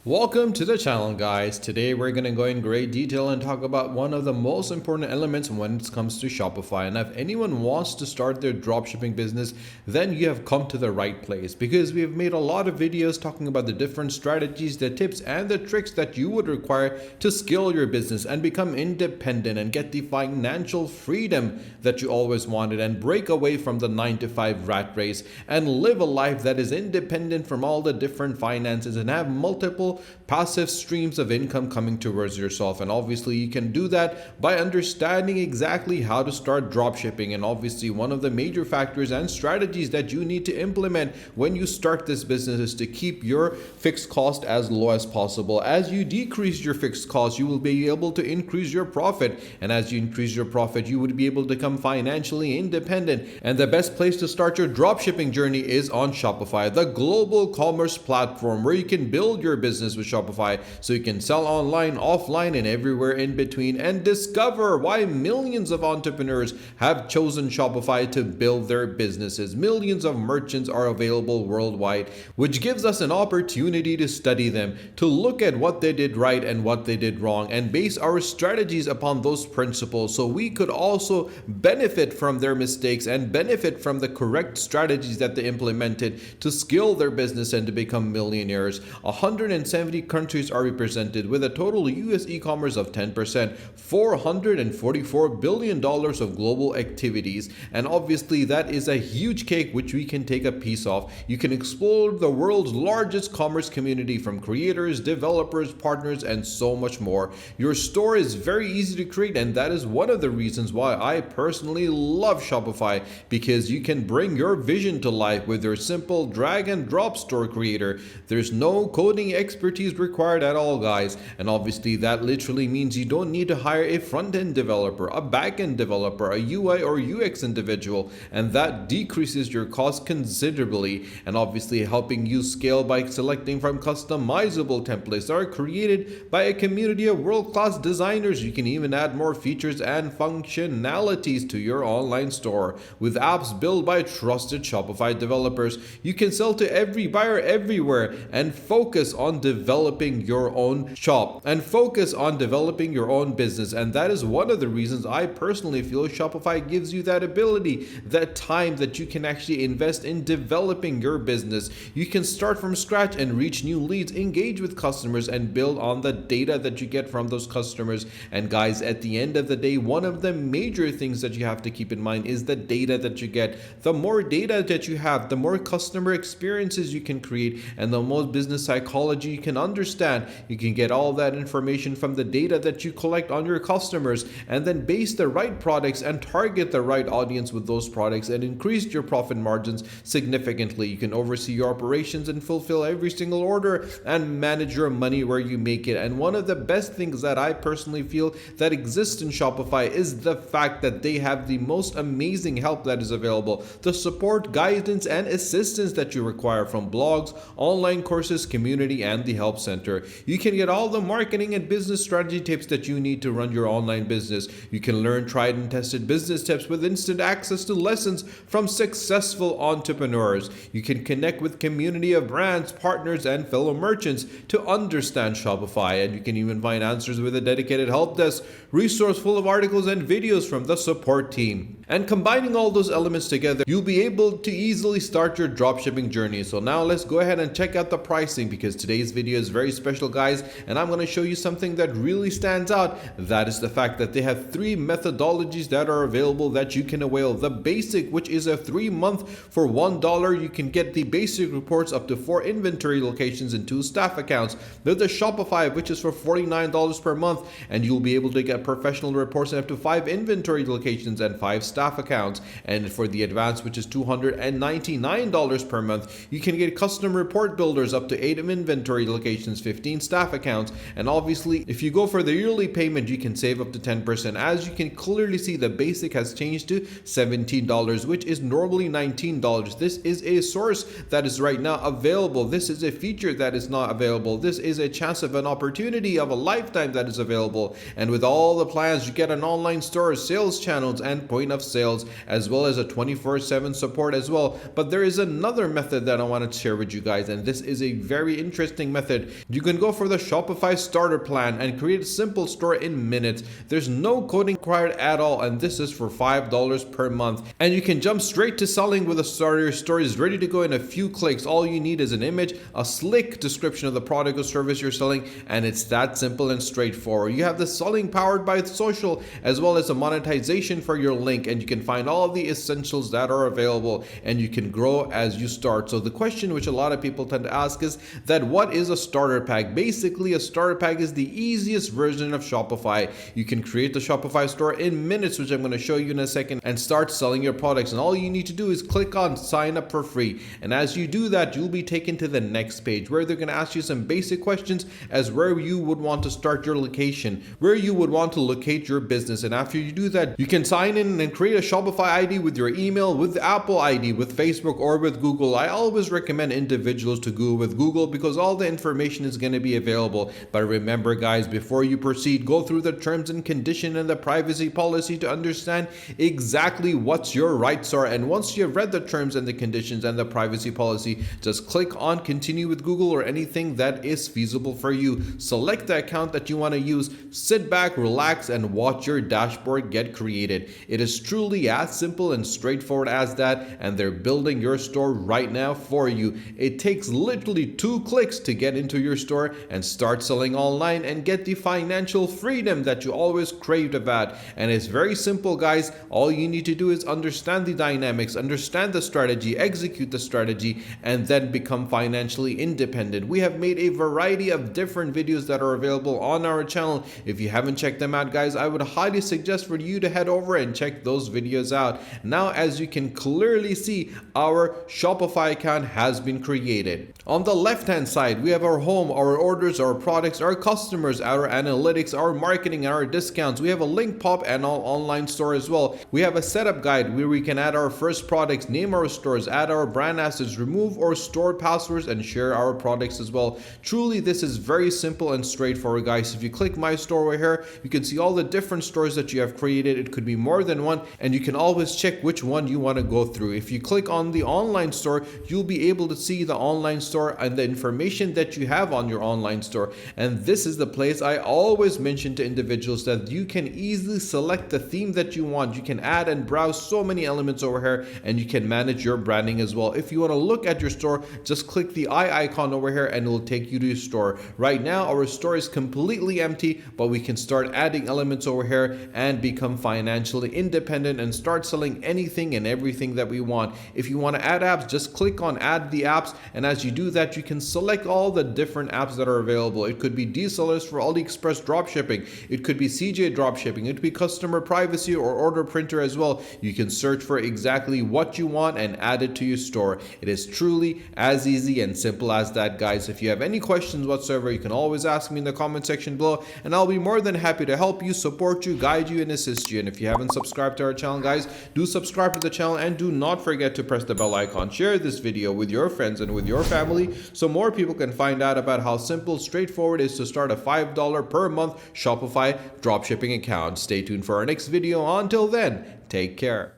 Welcome to the channel, guys. Today we're going to go in great detail and talk about one of the most important elements when it comes to Shopify. And if anyone wants to start their dropshipping business, then you have come to the right place, because we have made a lot of videos talking about the different strategies, the tips and the tricks that you would require to scale your business and become independent and get the financial freedom that you always wanted and break away from the 9-to-5 rat race and live a life that is independent from all the different finances and have multiple passive streams of income coming towards yourself. And obviously you can do that by understanding exactly how to start dropshipping. And obviously one of the major factors and strategies that you need to implement when you start this business is to keep your fixed cost as low as possible. As you decrease your fixed cost, you will be able to increase your profit, and as you increase your profit, you would be able to become financially independent. And the best place to start your dropshipping journey is on Shopify, the global commerce platform where you can build your business with Shopify so you can sell online, offline, and everywhere in between, and discover why millions of entrepreneurs have chosen Shopify to build their businesses. Millions of merchants are available worldwide, which gives us an opportunity to study them, to look at what they did right and what they did wrong, and base our strategies upon those principles so we could also benefit from their mistakes and benefit from the correct strategies that they implemented to scale their business and to become millionaires. 170 countries are represented with a total US e-commerce of 10%, $444 billion of global activities. And obviously that is a huge cake which we can take a piece of. You can explore the world's largest commerce community from creators, developers, partners, and so much more. Your store is very easy to create, and that is one of the reasons why I personally love Shopify, because you can bring your vision to life with your simple drag and drop store creator. There's no coding expertise required at all, guys, and obviously that literally means you don't need to hire a front-end developer, a back-end developer, a UI or UX individual, and that decreases your cost considerably, and obviously helping you scale by selecting from customizable templates that are created by a community of world-class designers. You can even add more features and functionalities to your online store with apps built by trusted Shopify developers. You can sell to every buyer everywhere and focus on developing your own shop and focus on developing your own business. And that is one of the reasons I personally feel Shopify gives you that ability, that time that you can actually invest in developing your business. You can start from scratch and reach new leads, engage with customers, and build on the data that you get from those customers. And guys, at the end of the day, one of the major things that you have to keep in mind is the data that you get. The more data that you have, the more customer experiences you can create, and the more business psychology you can understand. You can get all that information from the data that you collect on your customers, and then base the right products and target the right audience with those products and increase your profit margins significantly. You can oversee your operations and fulfill every single order and manage your money where you make it. And one of the best things that I personally feel that exists in Shopify is the fact that they have the most amazing help that is available, the support, guidance, and assistance that you require from blogs, online courses, community, and the help center. You can get all the marketing and business strategy tips that you need to run your online business. You can learn tried and tested business tips with instant access to lessons from successful entrepreneurs. You can connect with community of brands, partners, and fellow merchants to understand Shopify, and you can even find answers with a dedicated help desk, resource full of articles and videos from the support team. And combining all those elements together, you'll be able to easily start your dropshipping journey. So now let's go ahead and check out the pricing, because today's video is very special, guys, and I'm going to show you something that really stands out. That is the fact that they have 3 methodologies that are available that you can avail. The basic, which is a 3-month for $1. You can get the basic reports up to 4 inventory locations and 2 staff accounts. There's the Shopify, which is for $49 per month, and you'll be able to get professional reports and up to 5 inventory locations and 5 staff accounts. And for the advanced, which is $299 per month, you can get custom report builders up to 8 inventory locations, 15 staff accounts. And obviously if you go for the yearly payment, you can save up to 10%. As you can clearly see, the basic has changed to $17, which is normally $19. This is a source that is right now available. This is a feature that is not available. This is a chance of an opportunity of a lifetime that is available. And with all the plans, you get an online store, sales channels, and point of sales, as well as a 24/7 support as well. But there is another method that I want to share with you guys, and this is a very interesting method. You can go for the Shopify Starter Plan and create a simple store in minutes. There's no coding required at all, and this is for $5 per month. And you can jump straight to selling with a starter. Your store is ready to go in a few clicks. All you need is an image, a slick description of the product or service you're selling, and it's that simple and straightforward. You have the selling powered by social, as well as a monetization for your link, and you can find all of the essentials that are available, and you can grow as you start. So the question which a lot of people tend to ask is that what is a starter pack? Basically, a starter pack is the easiest version of Shopify. You can create the Shopify store in minutes, which I'm going to show you in a second, and start selling your products. And all you need to do is click on sign up for free. And as you do that, you'll be taken to the next page where they're going to ask you some basic questions as where you would want to start your location, where you would want to locate your business. And after you do that, you can sign in and create a Shopify ID with your email, with Apple ID, with Facebook, or with Google. I always recommend individuals to go with Google because all the information is going to be available. But remember, guys, before you proceed, go through the terms and condition and the privacy policy to understand exactly what your rights are. And once you've read the terms and the conditions and the privacy policy, just click on continue with Google or anything that is feasible for you. Select the account that you want to use, sit back, relax, and watch your dashboard get created. It is truly as simple and straightforward as that, and they're building your store right now for you. It takes literally 2 clicks to get into your store and start selling online and get the financial freedom that you always craved about. And it's very simple, guys. All you need to do is understand the dynamics, understand the strategy, execute the strategy, and then become financially independent. We have made a variety of different videos that are available on our channel. If you haven't checked them out, guys, I would highly suggest for you to head over and check those videos out. Now, as you can clearly see, our Shopify account has been created. On the left hand side, we have our home, our orders, our products, our customers, our analytics, our marketing, our discounts. We have a link pop and our online store as well. We have a setup guide where we can add our first products, name our stores, add our brand assets, remove or store passwords, and share our products as well. Truly, this is very simple and straightforward, guys. If you click my store right here, you can see all the different stores that you have created. It could be more than one, and you can always check which one you want to go through. If you click on the online store, you'll be able to see the online store and the information that you have on your online store. And this is the place I always mention to individuals that you can easily select the theme that you want. You can add and browse so many elements over here, and you can manage your branding as well. If you want to look at your store, just click the eye icon over here and it will take you to your store. Right now, our store is completely empty, but we can start adding elements over here and become financially independent and start selling anything and everything that we want. If you want to add apps, just click on add the apps, and as you do that, you can select all the different apps that are available. It could be DSellers for AliExpress dropshipping, it could be CJ dropshipping, it could be customer privacy or order printer as well. You can search for exactly what you want and add it to your store. It is truly as easy and simple as that, guys. If you have any questions whatsoever, you can always ask me in the comment section below, and I'll be more than happy to help you, support you, guide you, and assist you. And if you haven't subscribed to our channel, guys, do subscribe to the channel, and do not forget to press the bell icon. Share this video with your friends and with your family so more people can find out about how simple, straightforward it is to start a $5 per month Shopify dropshipping account. Stay tuned for our next video. Until then, take care.